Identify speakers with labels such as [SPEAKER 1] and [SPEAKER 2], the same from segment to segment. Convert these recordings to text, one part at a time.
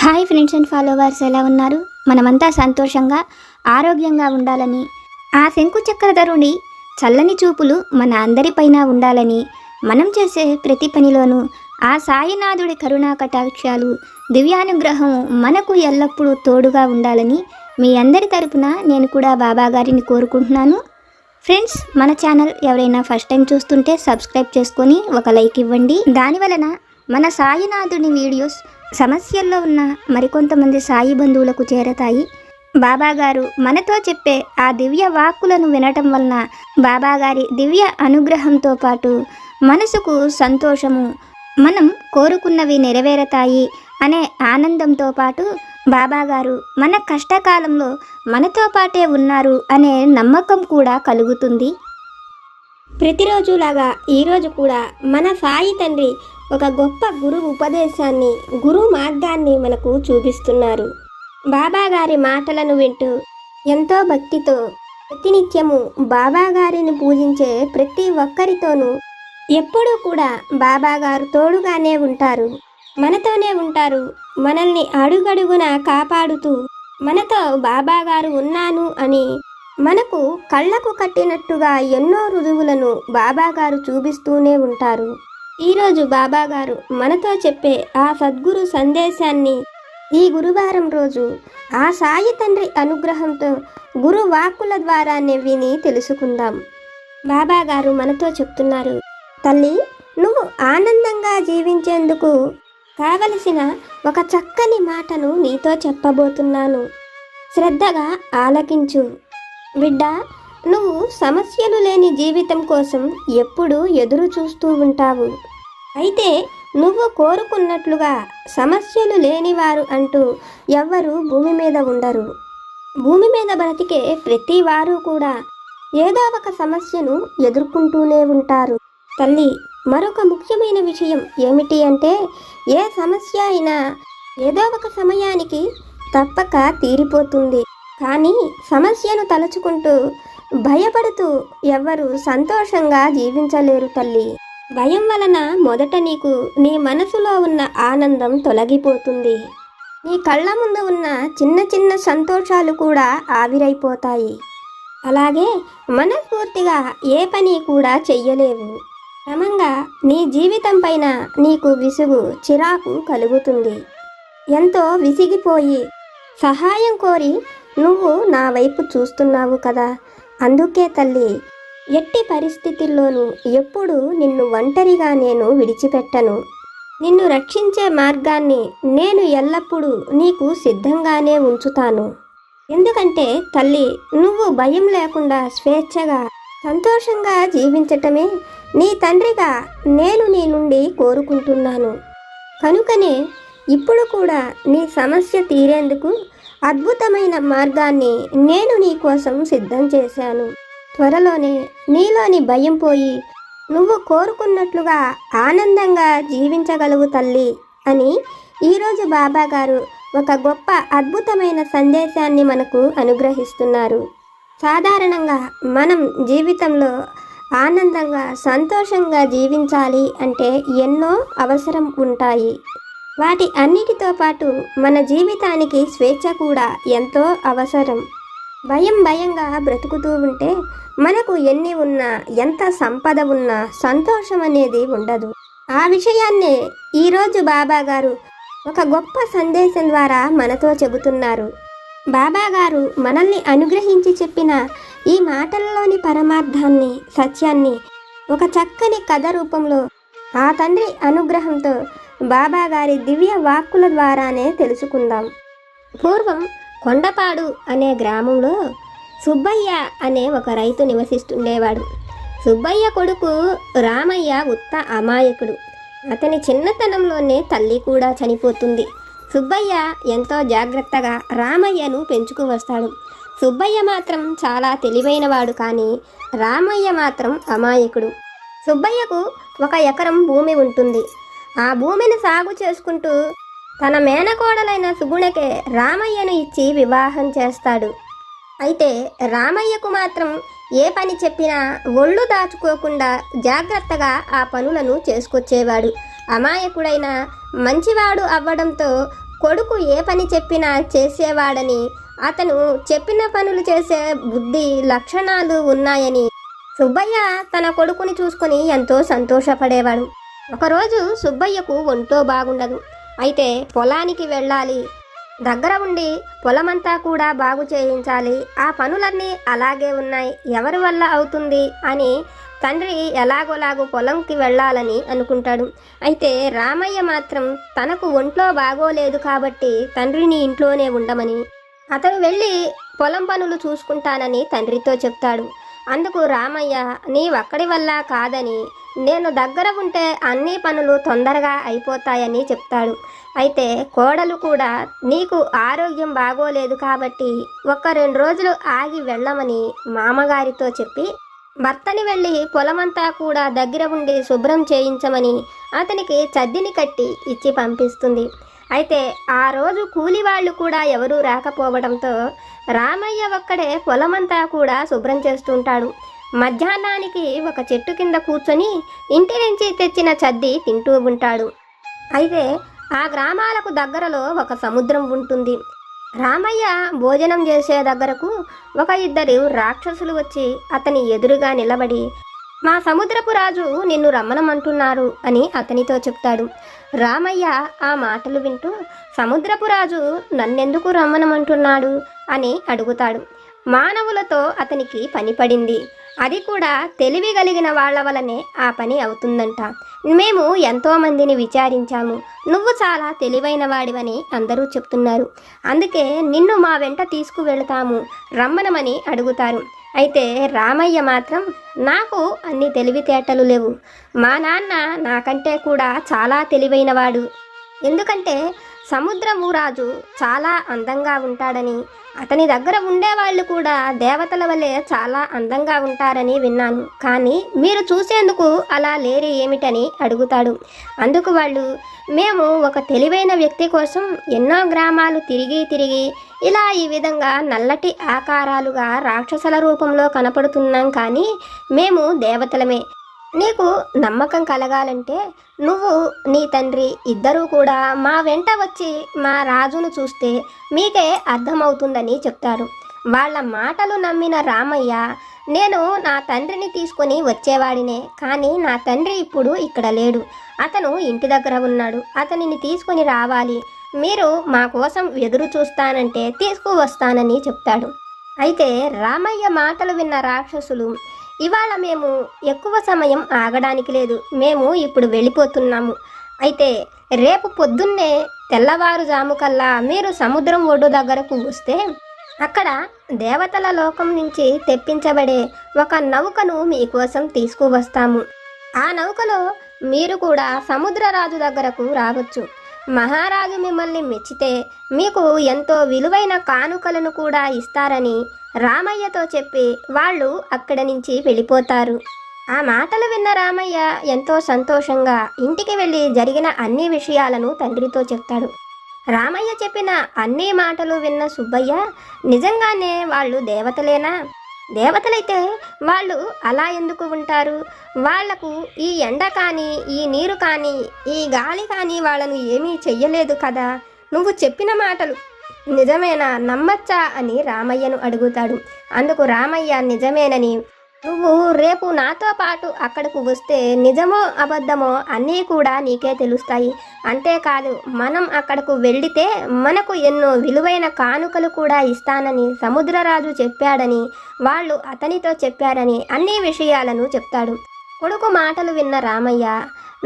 [SPEAKER 1] Hi friends and followers, ఎలా ఉన్నారు? మనమంతా సంతోషంగా ఆరోగ్యంగా ఉండాలని, ఆ శంకు చక్రధరుని చల్లని చూపులు మన అందరిపైన ఉండాలని, మనం చేసే ప్రతి పనిలోనూ ఆ సాయినాథుడి కరుణా కటాక్షాలు, దివ్యానుగ్రహం మనకు ఎల్లప్పుడూ తోడుగా ఉండాలని మీ అందరి తరపున నేను కూడా బాబా గారిని కోరుకుంటున్నాను. ఫ్రెండ్స్, మన ఛానల్ ఎవరైనా ఫస్ట్ టైం చూస్తుంటే సబ్స్క్రైబ్ చేసుకొని ఒక లైక్ ఇవ్వండి. దానివలన మన సాయినాథుని వీడియోస్ సమస్యల్లో ఉన్న మరికొంతమంది సాయి బంధువులకు చేరతాయి. బాబాగారు మనతో చెప్పే ఆ దివ్య వాక్కులను వినటం వలన బాబాగారి దివ్య అనుగ్రహంతో పాటు మనసుకు సంతోషము, మనం కోరుకున్నవి నెరవేరతాయి అనే ఆనందంతో పాటు బాబాగారు మన కష్టకాలంలో మనతో పాటే ఉన్నారు అనే నమ్మకం కూడా కలుగుతుంది. ప్రతిరోజులాగా ఈరోజు కూడా మన సాయి తండ్రి ఒక గొప్ప గురు ఉపదేశాన్ని, గురు మార్గాన్ని మనకు చూపిస్తున్నారు. బాబాగారి మాటలను వింటూ ఎంతో భక్తితో ప్రతినిత్యము బాబాగారిని పూజించే ప్రతి ఒక్కరితోనూ ఎప్పుడూ కూడా బాబాగారు తోడుగానే ఉంటారు, మనతోనే ఉంటారు. మనల్ని అడుగడుగున కాపాడుతూ మనతో బాబాగారు ఉన్నాను అని మనకు కళ్ళకు కట్టినట్టుగా ఎన్నో రుజువులను బాబాగారు చూపిస్తూనే ఉంటారు. ఈరోజు బాబాగారు మనతో చెప్పే ఆ సద్గురు సందేశాన్ని ఈ గురువారం రోజు ఆ సాయి తండ్రి అనుగ్రహంతో గురు వాక్కుల ద్వారానే విని తెలుసుకుందాం. బాబాగారు మనతో చెప్తున్నారు, తల్లి, నువ్వు ఆనందంగా జీవించేందుకు కావలసిన ఒక చక్కని మాటను నీతో చెప్పబోతున్నాను. శ్రద్ధగా ఆలకించు. బిడ్డ, నువ్వు సమస్యలు లేని జీవితం కోసం ఎప్పుడూ ఎదురు చూస్తూ ఉంటావు. అయితే నువ్వు కోరుకున్నట్లుగా సమస్యలు లేనివారు అంటూ ఎవ్వరూ భూమి మీద ఉండరు. భూమి మీద బ్రతికే ప్రతి వారు కూడా ఏదో ఒక సమస్యను ఎదుర్కొంటూనే ఉంటారు. తల్లి, మరొక ముఖ్యమైన విషయం ఏమిటి అంటే, ఏ సమస్య అయినా ఏదో ఒక సమయానికి తప్పక తీరిపోతుంది. కానీ సమస్యను తలుచుకుంటూ భయపడుతూ ఎవ్వరూ సంతోషంగా జీవించలేరు తల్లి. భయం వలన మొదట నీకు నీ మనసులో ఉన్న ఆనందం తొలగిపోతుంది. నీ కళ్ళ ముందు ఉన్న చిన్న చిన్న సంతోషాలు కూడా ఆవిరైపోతాయి. అలాగే మనస్ఫూర్తిగా ఏ పని కూడా చెయ్యలేవు. క్రమంగా నీ జీవితం పైన నీకు విసుగు, చిరాకు కలుగుతుంది. ఎంతో విసిగిపోయి సహాయం కోరి నువ్వు నా వైపు చూస్తున్నావు కదా. అందుకే తల్లి, ఎట్టి పరిస్థితుల్లోనూ ఎప్పుడూ నిన్ను ఒంటరిగా నేను విడిచిపెట్టను. నిన్ను రక్షించే మార్గాన్ని నేను ఎల్లప్పుడూ నీకు సిద్ధంగానే ఉంచుతాను. ఎందుకంటే తల్లి, నువ్వు భయం లేకుండా స్వేచ్ఛగా సంతోషంగా జీవించటమే నీ తండ్రిగా నేను నీ నుండి కోరుకుంటున్నాను. కనుకనే ఇప్పుడు కూడా నీ సమస్య తీరేందుకు అద్భుతమైన మార్గాన్ని నేను నీ కోసం సిద్ధం చేశాను. త్వరలోనే నీలోని భయం పోయి నువ్వు కోరుకున్నట్లుగా ఆనందంగా జీవించగలవు తల్లి అని ఈరోజు బాబాగారు ఒక గొప్ప అద్భుతమైన సందేశాన్ని మనకు అనుగ్రహిస్తున్నారు. సాధారణంగా మనం జీవితంలో ఆనందంగా సంతోషంగా జీవించాలి అంటే ఎన్నో అవసరం ఉంటాయి. వాటి అన్నిటితో పాటు మన జీవితానికి స్వేచ్ఛ కూడా ఎంతో అవసరం. భయంగా బ్రతుకుతూ ఉంటే మనకు ఎన్ని ఉన్నా, ఎంత సంపద ఉన్నా సంతోషం అనేది ఉండదు. ఆ విషయాన్నే ఈరోజు బాబాగారు ఒక గొప్ప సందేశం ద్వారా మనతో చెబుతున్నారు. బాబాగారు మనల్ని అనుగ్రహించి చెప్పిన ఈ మాటల్లోని పరమార్థాన్ని, సత్యాన్ని ఒక చక్కని కథ రూపంలో ఆ తండ్రి అనుగ్రహంతో బాబాగారి దివ్య వాక్కుల ద్వారానే తెలుసుకుందాం. పూర్వం కొండపాడు అనే గ్రామంలో సుబ్బయ్య అనే ఒక రైతు నివసిస్తుండేవాడు. సుబ్బయ్య కొడుకు రామయ్య ఉత్త అమాయకుడు. అతని చిన్నతనంలోనే తల్లి కూడా చనిపోతుంది. సుబ్బయ్య ఎంతో జాగ్రత్తగా రామయ్యను పెంచుకు వస్తాడు. సుబ్బయ్య మాత్రం చాలా తెలివైనవాడు, కానీ రామయ్య మాత్రం అమాయకుడు. సుబ్బయ్యకు 1 ఎకరం భూమి ఉంటుంది. ఆ భూమిని సాగు చేసుకుంటూ తన మేనకోడలైన సుగుణకే రామయ్యను ఇచ్చి వివాహం చేస్తాడు. అయితే రామయ్యకు మాత్రం ఏ పని చెప్పినా ఒళ్ళు దాచుకోకుండా జాగ్రత్తగా ఆ పనులను చేసుకొచ్చేవాడు. అమాయకుడైన మంచివాడు అవ్వడంతో
[SPEAKER 2] కొడుకు ఏ పని చెప్పినా చేసేవాడని, అతను చెప్పిన పనులు చేసే బుద్ధి లక్షణాలు ఉన్నాయని సుబ్బయ్య తన కొడుకుని చూసుకుని ఎంతో సంతోషపడేవాడు. ఒకరోజు సుబ్బయ్యకు ఒంట్లో బాగుండదు. అయితే పొలానికి వెళ్ళాలి, దగ్గర ఉండి పొలమంతా కూడా బాగు చేయించాలి, ఆ పనులన్నీ అలాగే ఉన్నాయి, ఎవరి వల్ల అవుతుంది అని తండ్రి ఎలాగోలాగో పొలంకి వెళ్ళాలని అనుకుంటాడు. అయితే రామయ్య మాత్రం తనకు ఒంట్లో బాగోలేదు కాబట్టి తండ్రిని ఇంట్లోనే ఉండమని, అతను వెళ్ళి పొలం పనులు చూసుకుంటానని తండ్రితో చెప్తాడు. అందుకు రామయ్య నీవక్కడి వల్ల కాదని, నేను దగ్గర ఉంటే అన్ని పనులు తొందరగా అయిపోతాయని చెప్తాడు. అయితే కోడలు కూడా నీకు ఆరోగ్యం బాగోలేదు కాబట్టి 1-2 రోజులు ఆగి వెళ్ళమని మామగారితో చెప్పి భర్తని వెళ్ళి పొలమంతా కూడా దగ్గర ఉండి శుభ్రం చేయించమని అతనికి చద్దిని కట్టి ఇచ్చి పంపిస్తుంది. అయితే ఆ రోజు కూలి వాళ్ళు కూడా ఎవరూ రాకపోవడంతో రామయ్య ఒక్కడే పొలమంతా కూడా శుభ్రం చేస్తుంటాడు. మధ్యాహ్నానికి ఒక చెట్టు కింద కూర్చొని ఇంటి నుంచి తెచ్చిన చద్ది తింటూ ఉంటాడు. అయితే ఆ గ్రామాలకు దగ్గరలో ఒక సముద్రం ఉంటుంది. రామయ్య భోజనం చేసే దగ్గరకు 1-2 రాక్షసులు వచ్చి అతని ఎదురుగా నిలబడి మా సముద్రపు రాజు నిన్ను రమ్మనమంటున్నారు అని అతనితో చెప్తాడు. రామయ్య ఆ మాటలు వింటూ సముద్రపు రాజు నన్నెందుకు రమ్మనమంటున్నాడు అని అడుగుతాడు. మానవులతో అతనికి పని పడింది, అది కూడా తెలివి కలిగిన వాళ్ళ వలనే ఆ పని అవుతుందంట. మేము ఎంతోమందిని విచారించాము, నువ్వు చాలా తెలివైన వాడివని అందరూ చెప్తున్నారు, అందుకే నిన్ను మా వెంట తీసుకువెళతాము, రమ్మనమని అడుగుతారు. అయితే రామయ్య మాత్రం నాకు అన్ని తెలివితేటలు లేవు, మా నాన్న నాకంటే కూడా చాలా తెలివైనవాడు, ఎందుకంటే సముద్రము రాజు చాలా అందంగా ఉంటాడని, అతని దగ్గర ఉండేవాళ్ళు కూడా దేవతల వలె చాలా అందంగా ఉంటారని విన్నాను, కానీ మీరు చూసేందుకు అలా లేరు ఏమిటని అడుగుతాడు. అందుకు వాళ్ళు మేము ఒక తెలివైన వ్యక్తి కోసం ఎన్నో గ్రామాలు తిరిగి ఇలా ఈ విధంగా నల్లటి ఆకారాలుగా రాక్షసుల రూపంలో కనపడుతున్నాం, కానీ మేము దేవతలమే, నీకు నమ్మకం కలగాలంటే నువ్వు నీ తండ్రి ఇద్దరూ కూడా మా వెంట వచ్చి మా రాజును చూస్తే మీకే అర్థమవుతుందని చెప్తారు. వాళ్ళ మాటలు నమ్మిన రామయ్య నేను నా తండ్రిని తీసుకొని వచ్చేవాడినే, కానీ నా తండ్రి ఇప్పుడు ఇక్కడ లేడు, అతను ఇంటి దగ్గర ఉన్నాడు, అతనిని తీసుకొని రావాలి, మీరు మా కోసం ఎదురు చూస్తానంటే తీసుకువస్తానని చెప్తాడు. అయితే రామయ్య మాటలు విన్న రాక్షసులు ఇవాళ మేము ఎక్కువ సమయం ఆగడానికి లేదు, మేము ఇప్పుడు వెళ్ళిపోతున్నాము, అయితే రేపు పొద్దున్నే తెల్లవారుజాము కల్లా మీరు సముద్రం ఒడ్డు దగ్గరకు వస్తే అక్కడ దేవతల లోకం నుంచి తెప్పించబడే ఒక నౌకను మీకోసం తీసుకువస్తాము, ఆ నౌకలో మీరు కూడా సముద్రరాజు దగ్గరకు రావచ్చు, మహారాజు మిమ్మల్ని మెచ్చితే మీకు ఎంతో విలువైన కానుకలను కూడా ఇస్తారని రామయ్యతో చెప్పి వాళ్ళు అక్కడి నుంచి వెళ్ళిపోతారు. ఆ మాటలు విన్న రామయ్య ఎంతో సంతోషంగా ఇంటికి వెళ్ళి జరిగిన అన్ని విషయాలను తండ్రితో చెప్తాడు. రామయ్య చెప్పిన అన్ని మాటలు విన్న సుబ్బయ్య నిజంగానే వాళ్ళు దేవతలేనా? దేవతలైతే వాళ్ళు అలా ఎందుకు ఉంటారు? వాళ్లకు ఈ ఎండ కానీ ఈ నీరు కానీ ఈ గాలి కానీ వాళ్ళను ఏమీ చెయ్యలేదు కదా, నువ్వు చెప్పిన మాటలు నిజమేనా, నమ్మచ్చా అని రామయ్యను అడుగుతాడు. అందుకు రామయ్య నిజమేనని, నువ్వు రేపు నాతో పాటు అక్కడకు వస్తే నిజమో అబద్ధమో అన్నీ కూడా నీకే తెలుస్తాయి, అంతేకాదు మనం అక్కడకు వెళితే మనకు ఎన్నో విలువైన కానుకలు కూడా ఇస్తానని సముద్రరాజు చెప్పాడని వాళ్ళు అతనితో చెప్పారని అన్ని విషయాలను చెప్తాడు. కొడుకు మాటలు విన్న రామయ్య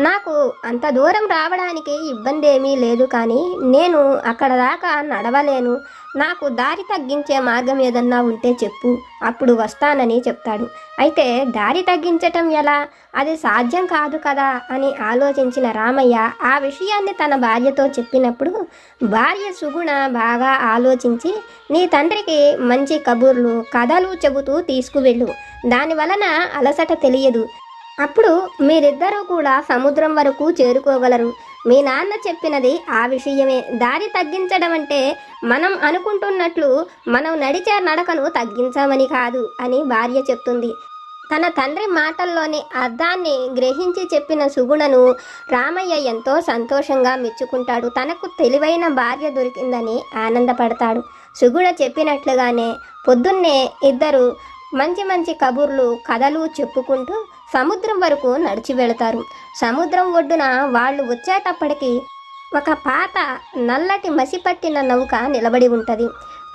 [SPEAKER 2] నాకు అంత దూరం రావడానికి ఇబ్బంది ఏమీ లేదు, కానీ నేను అక్కడ దాకా నడవలేను, నాకు దారి తగ్గించే మార్గం ఏదన్నా ఉంటే చెప్పు, అప్పుడు వస్తానని చెప్తాడు. అయితే దారి తగ్గించటం ఎలా, అది సాధ్యం కాదు కదా అని ఆలోచించిన రామయ్య ఆ విషయాన్ని తన భార్యతో చెప్పినప్పుడు భార్య సుగుణ బాగా ఆలోచించి నీ తండ్రికి మంచి కబుర్లు కథలు చెబుతూ తీసుకువెళ్ళు, దాని వలన అలసట తెలియదు, అప్పుడు మీరిద్దరూ కూడా సముద్రం వరకు చేరుకోగలరు, మీ నాన్న చెప్పినది ఆ విషయమే, దారి తగ్గించడం అంటే మనం అనుకుంటున్నట్లు మనం నడిచే నడకను తగ్గించామని కాదు అని భార్య చెప్తుంది. తన తండ్రి మాటల్లోని అర్థాన్ని గ్రహించి చెప్పిన సుగుణను రామయ్య ఎంతో సంతోషంగా మెచ్చుకుంటాడు. తనకు తెలివైన భార్య దొరికిందని ఆనందపడతాడు. సుగుణ చెప్పినట్లుగానే పొద్దున్నే ఇద్దరు మంచి మంచి కబుర్లు కథలు చెప్పుకుంటూ సముద్రం వరకు నడిచి వెళతారు. సముద్రం ఒడ్డున వాళ్ళు వచ్చేటప్పటికి ఒక పాత నల్లటి మసిపట్టిన నౌక నిలబడి ఉంటుంది.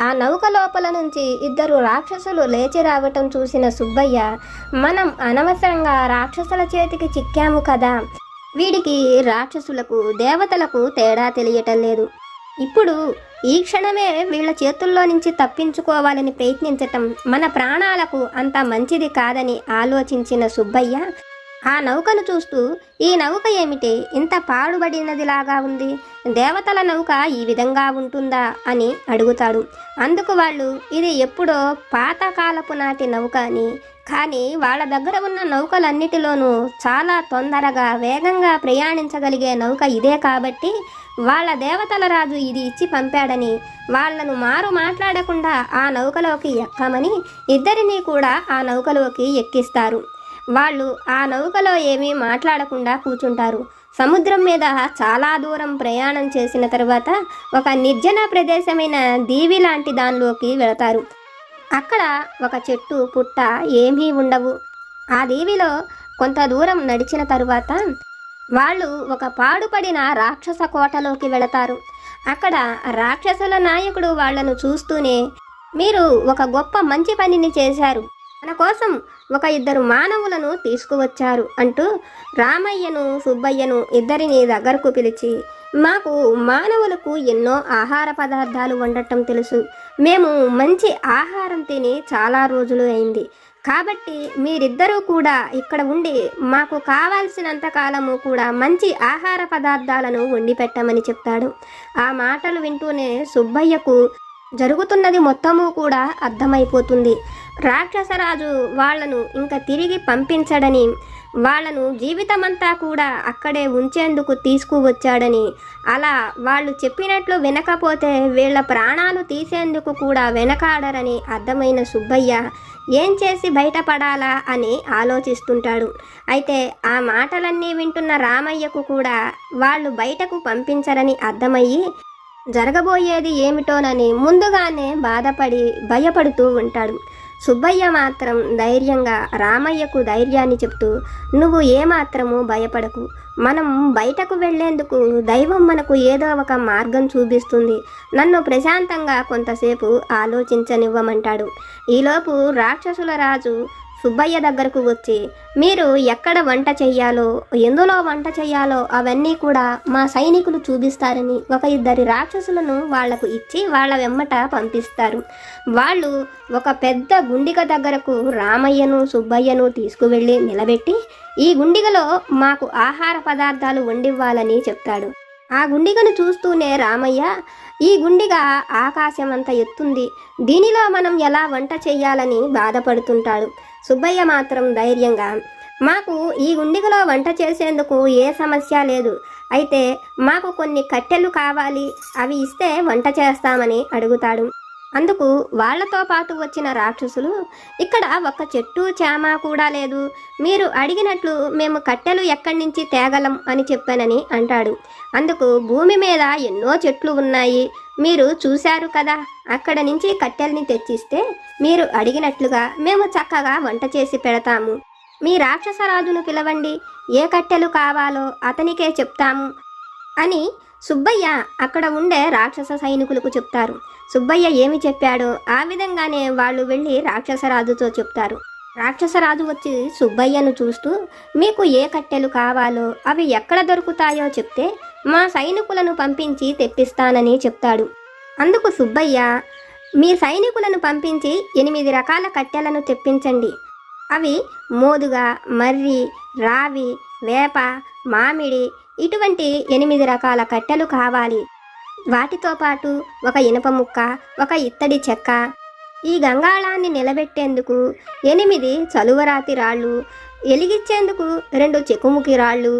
[SPEAKER 2] ఆ నౌక లోపల నుంచి ఇద్దరు రాక్షసులు లేచి రావటం చూసిన సుబ్బయ్య, మనం అనవసరంగా రాక్షసుల చేతికి చిక్కాము కదా, వీడికి రాక్షసులకు దేవతలకు తేడా తెలియటం లేదు, ఇప్పుడు ఈ క్షణమే వీళ్ళ చేతుల్లో నుంచి తప్పించుకోవాలని ప్రయత్నించటం మన ప్రాణాలకు అంత మంచిది కాదని ఆలోచించిన సుబ్బయ్య ఆ నౌకను చూస్తూ, ఈ నౌక ఏమిటి ఇంత పాడుబడినదిలాగా ఉంది, దేవతల నౌక ఈ విధంగా ఉంటుందా అని అడుగుతాడు. అందుకు వాళ్ళు, ఇది ఎప్పుడో పాతకాలపు నాటి నౌక అని, కానీ వాళ్ళ దగ్గర ఉన్న నౌకలన్నిటిలోనూ చాలా తొందరగా వేగంగా ప్రయాణించగలిగే నౌక ఇదే కాబట్టి వాళ్ళ దేవతల రాజు ఇది ఇచ్చి పంపాడని, వాళ్లను మాట్లాడకుండా ఆ నౌకలోకి ఎక్కమని ఇద్దరినీ కూడా ఆ నౌకలోకి ఎక్కిస్తారు. వాళ్ళు ఆ నౌకలో ఏమీ మాట్లాడకుండా కూర్చుంటారు. సముద్రం మీద చాలా దూరం ప్రయాణం చేసిన తర్వాత ఒక నిర్జన ప్రదేశమైన దీవి లాంటి దానిలోకి వెళతారు. అక్కడ ఒక చెట్టు పుట్ట ఏమీ ఉండవు. ఆ దీవిలో కొంత దూరం నడిచిన తరువాత వాళ్ళు ఒక పాడుపడిన రాక్షస కోటలోకి వెళతారు. అక్కడ రాక్షసుల నాయకుడు వాళ్లను చూస్తూనే, మీరు ఒక గొప్ప మంచి పనిని చేశారు, మన కోసం ఒక ఇద్దరు మానవులను తీసుకువచ్చారు అంటూ రామయ్యను సుబ్బయ్యను ఇద్దరిని దగ్గరకు పిలిచి, మాకు మానవులకు ఎన్నో ఆహార పదార్థాలు వండటం తెలుసు, మేము మంచి ఆహారం తిని చాలా రోజులు అయింది, కాబట్టి మీరిద్దరూ కూడా ఇక్కడ ఉండి మాకు కావాల్సినంత కాలము కూడా మంచి ఆహార పదార్థాలను వండి పెట్టమని చెప్తాడు. ఆ మాటలు వింటూనే సుబ్బయ్యకు జరుగుతున్నది మొత్తము కూడా అర్థమైపోతుంది. రాక్షసరాజు వాళ్లను ఇంకా తిరిగి పంపించడని, వాళ్లను జీవితమంతా కూడా అక్కడే ఉంచేందుకు తీసుకువచ్చాడని, అలా వాళ్ళు చెప్పినట్లు వినకపోతే వీళ్ళ ప్రాణాలు తీసేందుకు కూడా వెనకాడరని అర్థమైన సుబ్బయ్య ఏం చేసి బయటపడాలా అని ఆలోచిస్తుంటాడు. అయితే ఆ మాటలన్నీ వింటున్న రామయ్యకు కూడా వాళ్ళు బయటకు పంపించరని అర్థమయ్యి జరగబోయేది ఏమిటోనని ముందుగానే బాధపడి భయపడుతూ ఉంటాడు. సుబ్బయ్య మాత్రం ధైర్యంగా రామయ్యకు ధైర్యాన్ని చెప్తూ, నువ్వు ఏమాత్రము భయపడకు, మనం బయటకు వెళ్లేందుకు దైవం మనకు ఏదో ఒక మార్గం చూపిస్తుంది, నన్ను ప్రశాంతంగా కొంతసేపు ఆలోచించనివ్వమంటాడు. ఈలోపు రాక్షసుల రాజు సుబ్బయ్య దగ్గరకు వచ్చి, మీరు ఎక్కడ వంట చెయ్యాలో, ఎందులో వంట చెయ్యాలో అవన్నీ కూడా మా సైనికులు చూపిస్తారని ఒక ఇద్దరి రాక్షసులను వాళ్లకు ఇచ్చి వాళ్ళ వెమ్మట పంపిస్తారు. వాళ్ళు ఒక పెద్ద గుండిగ దగ్గరకు రామయ్యను సుబ్బయ్యను తీసుకువెళ్ళి నిలబెట్టి, ఈ గుండిగలో మాకు ఆహార పదార్థాలు వండివ్వాలని చెప్తాడు. ఆ గుండిగను చూస్తూనే రామయ్య, ఈ గుండిగ ఆకాశమంత ఎత్తుంది, దీనిలో మనం ఎలా వంట చెయ్యాలని బాధపడుతుంటాడు. సుబ్బయ్య మాత్రం ధైర్యంగా, మాకు ఈ గుండిగలో వంట చేసేందుకు ఏ సమస్య లేదు, అయితే మాకు కొన్ని కట్టెలు కావాలి, అవి ఇస్తే వంట చేస్తామని అడుగుతాడు. అందుకు వాళ్లతో పాటు వచ్చిన రాక్షసులు, ఇక్కడ ఒక్క చెట్టు చేమ కూడా లేదు, మీరు అడిగినట్లు మేము కట్టెలు ఎక్కడి నుంచి తేగలం అని చెప్పానని అంటాడు. అందుకు భూమి మీద ఎన్నో చెట్లు ఉన్నాయి, మీరు చూశారు కదా, అక్కడ నుంచి కట్టెల్ని తెచ్చిస్తే మీరు అడిగినట్లుగా మేము చక్కగా వంట చేసి పెడతాము, మీ రాక్షసరాజును పిలవండి, ఏ కట్టెలు కావాలో అతనికే చెప్తాము అని సుబ్బయ్య అక్కడ ఉండే రాక్షస సైనికులకు చెప్తారు. సుబ్బయ్య ఏమి చెప్పాడో ఆ విధంగానే వాళ్ళు వెళ్ళి రాక్షసరాజుతో చెప్తారు. రాక్షసరాజు వచ్చి సుబ్బయ్యను చూస్తూ, మీకు ఏ కట్టెలు కావాలో అవి ఎక్కడ దొరుకుతాయో చెప్తే మా సైనికులను పంపించి తెప్పిస్తానని చెప్తాడు. అందుకు సుబ్బయ్య, మీ సైనికులను పంపించి 8 రకాల కట్టెలను తెప్పించండి, అవి మోదుగ, మర్రి, రావి, వేప, మామిడి, ఇటువంటి 8 రకాల కట్టెలు కావాలి. వాటితో పాటు ఒక ఇనప ముక్క, ఒక ఇత్తడి చెక్క, ఈ గంగాళాన్ని నిలబెట్టేందుకు 8 చలువరాతి రాళ్ళు, ఎలిగించేందుకు 2 చెకుముకి రాళ్ళు,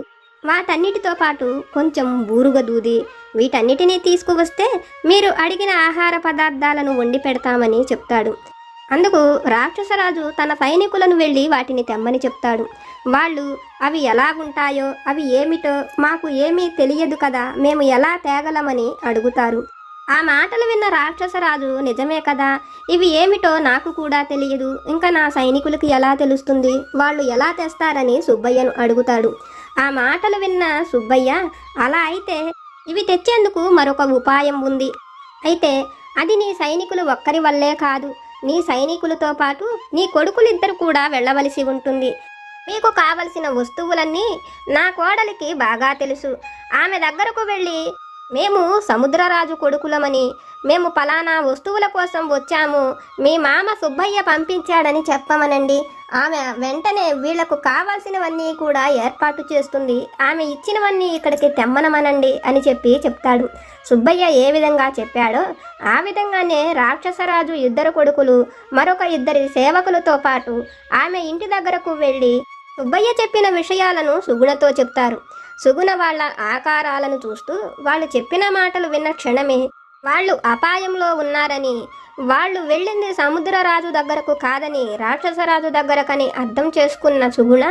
[SPEAKER 2] వాటన్నిటితో పాటు కొంచెం బూరుగ దూది, వీటన్నిటినీ తీసుకువస్తే మీరు అడిగిన ఆహార పదార్థాలను వండి పెడతామని చెప్తాడు. అందుకు రాక్షసరాజు తన సైనికులను వెళ్ళి వాటిని తెమ్మని చెప్తాడు. వాళ్ళు అవి ఎలాగుంటాయో, అవి ఏమిటో మాకు ఏమీ తెలియదు కదా, మేము ఎలా తేగలమని అడుగుతారు. ఆ మాటలు విన్న రాక్షసరాజు, నిజమే కదా, ఇవి ఏమిటో నాకు కూడా తెలియదు, ఇంకా నా సైనికులకి ఎలా తెలుస్తుంది, వాళ్ళు ఎలా తెస్తారని సుబ్బయ్యను అడుగుతాడు. ఆ మాటలు విన్న సుబ్బయ్య, అలా అయితే ఇవి తెచ్చేందుకు మరొక ఉపాయం ఉంది. అయితే అది నీ సైనికులు ఒక్కరి వల్లే కాదు, నీ సైనికులతో పాటు నీ కొడుకులిద్దరు కూడా వెళ్ళవలసి ఉంటుంది. మీకు కావలసిన వస్తువులన్నీ నా కోడలికి బాగా తెలుసు. ఆమె దగ్గరకు వెళ్ళి, మేము సముద్రరాజు కొడుకులమని, మేము పలానా వస్తువుల కోసం వచ్చాము, మీ మామ సుబ్బయ్య పంపించాడని చెప్పమనండి. ఆమె వెంటనే వీళ్లకు కావాల్సినవన్నీ కూడా ఏర్పాటు చేస్తుంది. ఆమె ఇచ్చినవన్నీ ఇక్కడికి తెమ్మనమనండి అని చెప్తాడు. సుబ్బయ్య ఏ విధంగా చెప్పాడో ఆ విధంగానే రాక్షసరాజు ఇద్దరు కొడుకులు మరొక ఇద్దరి సేవకులతో పాటు ఆమె ఇంటి దగ్గరకు వెళ్ళి సుబ్బయ్య చెప్పిన విషయాలను సుగుణతో చెప్తారు. సుగుణ వాళ్ళ ఆకారాలను చూస్తూ వాళ్ళు చెప్పిన మాటలు విన్న క్షణమే వాళ్ళు అపాయంలో ఉన్నారని, వాళ్ళు వెళ్ళింది సముద్రరాజు దగ్గరకు కాదని రాక్షసరాజు దగ్గరకని అర్థం చేసుకున్న సుగుణ,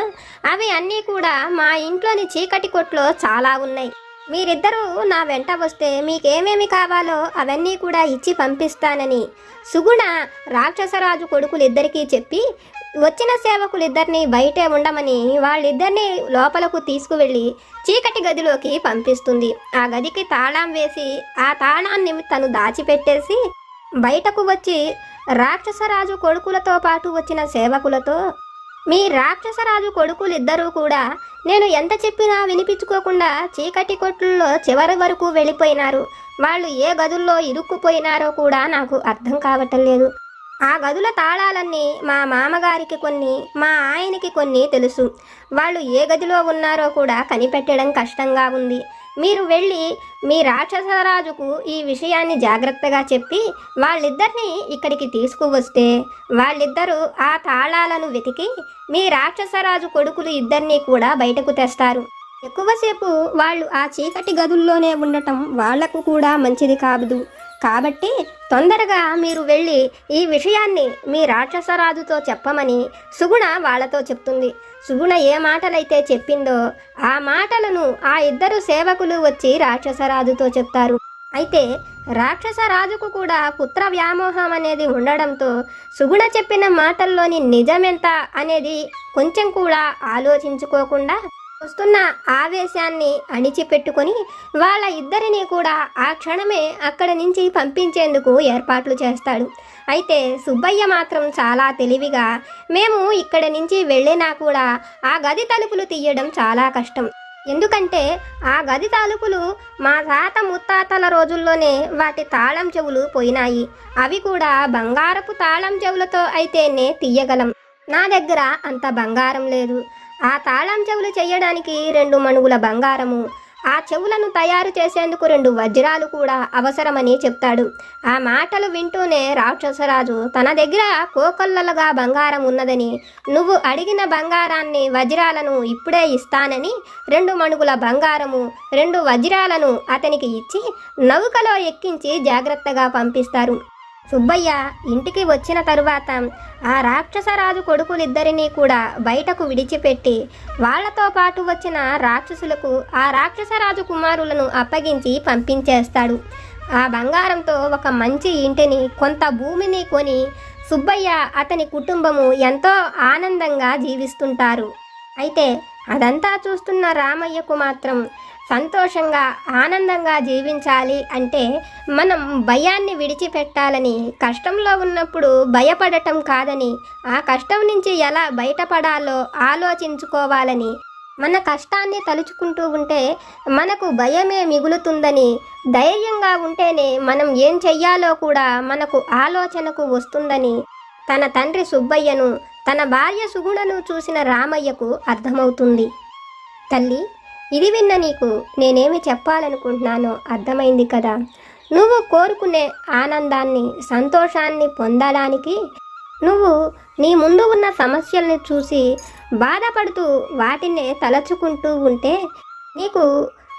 [SPEAKER 2] అవి అన్నీ కూడా మా ఇంట్లోని చీకటి కొట్లో చాలా ఉన్నాయి, మీరిద్దరూ నా వెంట వస్తే మీకేమేమి కావాలో అవన్నీ కూడా ఇచ్చి పంపిస్తానని సుగుణ రాక్షసరాజు కొడుకులిద్దరికీ చెప్పి వచ్చిన సేవకులిద్దరిని బయటే ఉండమని వాళ్ళిద్దరిని లోపలకు తీసుకువెళ్ళి చీకటి గదిలోకి పంపిస్తుంది. ఆ గదికి తాళం వేసి ఆ తాళాన్ని తను దాచిపెట్టేసి బయటకు వచ్చి రాక్షసరాజు కొడుకులతో పాటు వచ్చిన సేవకులతో, మీ రాక్షసరాజు కొడుకులిద్దరూ కూడా నేను ఎంత చెప్పినా వినిపించుకోకుండా చీకటి కొట్లలో చివరి వరకు వెళ్ళిపోయినారు. వాళ్ళు ఏ గదుల్లో ఇరుక్కుపోయినారో కూడా నాకు అర్థం కావటం లేదు. ఆ గదుల తాళాలన్నీ మా మామగారికి కొన్ని, మా ఆయనకి కొన్ని తెలుసు. వాళ్ళు ఏ గదిలో ఉన్నారో కూడా కనిపెట్టడం కష్టంగా ఉంది. మీరు వెళ్ళి మీ రాక్షసరాజుకు ఈ విషయాన్ని జాగ్రత్తగా చెప్పి వాళ్ళిద్దరినీ ఇక్కడికి తీసుకువస్తే వాళ్ళిద్దరూ ఆ తాళాలను వెతికి మీ రాక్షసరాజు కొడుకులు ఇద్దరినీ కూడా బయటకు తెస్తారు. ఎక్కువసేపు వాళ్ళు ఆ చీకటి గదుల్లోనే ఉండటం వాళ్లకు కూడా మంచిది కాదు. కాబట్టి తొందరగా మీరు వెళ్ళి ఈ విషయాన్ని మీ రాక్షసరాజుతో చెప్పమని సుగుణ వాళ్ళతో చెప్తుంది. సుగుణ ఏ మాటలైతే చెప్పిందో ఆ మాటలను ఆ ఇద్దరు సేవకులు వచ్చి రాక్షసరాజుతో చెప్తారు. అయితే రాక్షసరాజుకు కూడా పుత్ర వ్యామోహం అనేది ఉండడంతో సుగుణ చెప్పిన మాటల్లోని నిజమెంత అనేది కొంచెం కూడా ఆలోచించుకోకుండా వస్తున్న ఆవేశాన్ని అణిచిపెట్టుకొని వాళ్ళ ఇద్దరిని కూడా ఆ క్షణమే అక్కడి నుంచి పంపించేందుకు ఏర్పాట్లు చేస్తాడు. అయితే సుబ్బయ్య మాత్రం చాలా తెలివిగా, మేము ఇక్కడి నుంచి వెళ్ళినా కూడా ఆ గది తలుపులు తీయడం చాలా కష్టం, ఎందుకంటే ఆ గది తలుపులు మా తాత ముత్తాతల రోజుల్లోనే వాటి తాళం చెవులు పోయినాయి, అవి కూడా బంగారపు తాళం చెవులతో అయితేనే తీయగలం, నా దగ్గర అంత బంగారం లేదు. ఆ తాళం చెవులు చేయడానికి 2 మణుగుల బంగారము, ఆ చెవులను తయారు చేసేందుకు 2 వజ్రాలు కూడా అవసరమని చెప్తాడు. ఆ మాటలు వింటూనే రాక్షసరాజు తన దగ్గర కోకొల్లలుగా బంగారం ఉన్నదని, నువ్వు అడిగిన బంగారాన్ని వజ్రాలను ఇప్పుడే ఇస్తానని 2 మణుగుల బంగారము 2 వజ్రాలను అతనికి ఇచ్చి నౌకలో ఎక్కించి జాగ్రత్తగా పంపిస్తారు. సుబ్బయ్య ఇంటికి వచ్చిన తరువాత ఆ రాక్షసరాజు కొడుకులిద్దరినీ కూడా బయటకు విడిచిపెట్టి వాళ్లతో పాటు వచ్చిన రాక్షసులకు ఆ రాక్షసరాజు కుమారులను అప్పగించి పంపించేస్తాడు. ఆ బంగారంతో ఒక మంచి ఇంటిని, కొంత భూమిని కొని సుబ్బయ్య అతని కుటుంబము ఎంతో ఆనందంగా జీవిస్తుంటారు. అయితే అదంతా చూస్తున్న రామయ్యకు మాత్రం సంతోషంగా ఆనందంగా జీవించాలి అంటే మనం భయాన్ని విడిచిపెట్టాలని, కష్టంలో ఉన్నప్పుడు భయపడటం కాదని, ఆ కష్టం నుంచి ఎలా బయటపడాలో ఆలోచించుకోవాలని, మన కష్టాన్ని తలుచుకుంటూ ఉంటే మనకు భయమే మిగులుతుందని, ధైర్యంగా ఉంటేనే మనం ఏం చెయ్యాలో కూడా మనకు ఆలోచనకు వస్తుందని తన తండ్రి సుబ్బయ్యను, తన భార్య సుగుణను చూసిన రామయ్యకు అర్థమవుతుంది. తల్లి, ఇది విన్న నీకు నేనేమి చెప్పాలనుకుంటున్నానో అర్థమైంది కదా. నువ్వు కోరుకునే ఆనందాన్ని, సంతోషాన్ని పొందడానికి నువ్వు నీ ముందు ఉన్న సమస్యల్ని చూసి బాధపడుతూ వాటినే తలచుకుంటూ ఉంటే నీకు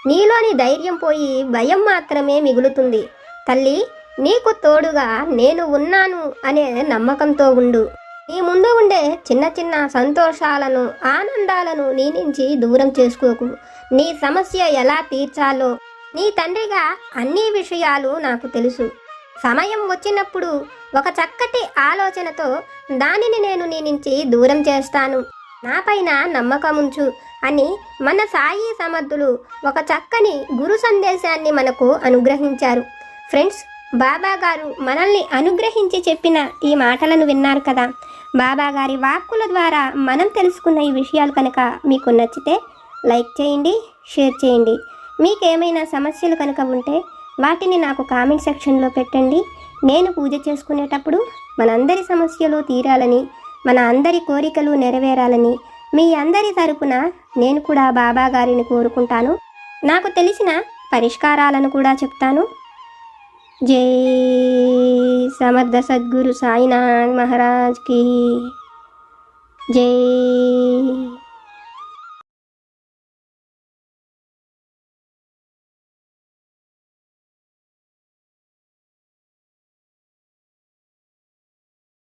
[SPEAKER 2] నీలోని ధైర్యం పోయి భయం మాత్రమే మిగులుతుంది. తల్లి, నీకు తోడుగా నేను ఉన్నాను అనే నమ్మకంతో ఉండు. నీ ముందు ఉండే చిన్న చిన్న సంతోషాలను, ఆనందాలను నీ నుంచి దూరం చేసుకోకు. నీ సమస్య ఎలా తీర్చాలో నీ తండ్రిగా అన్ని విషయాలు నాకు తెలుసు. సమయం వచ్చినప్పుడు ఒక చక్కటి ఆలోచనతో దానిని నేను నీ నుంచి దూరం చేస్తాను. నాపైన నమ్మకముంచు అని మన సాయి సమర్థులు ఒక చక్కని గురు సందేశాన్ని మనకు అనుగ్రహించారు. ఫ్రెండ్స్, బాబా గారు మనల్ని అనుగ్రహించి చెప్పిన ఈ మాటలను విన్నారు కదా. బాబా గారి వాక్కుల ద్వారా మనం తెలుసుకున్న ఈ విషయాలు కనుక మీకు నచ్చితే లైక్ చేయండి, షేర్ చేయండి. మీకేమైనా సమస్యలు కనుక ఉంటే వాటిని నాకు కామెంట్ సెక్షన్లో పెట్టండి. నేను పూజ చేసుకునేటప్పుడు మనందరి సమస్యలు తీరాలని, మన అందరి కోరికలు నెరవేరాలని మీ అందరి తరపున నేను కూడా బాబా గారిని కోరుకుంటాను. నాకు తెలిసిన పరిష్కారాలను కూడా చెప్తాను. జై సమర్థ సద్గురు సాయినాథ్ మహారాజ్ की जय।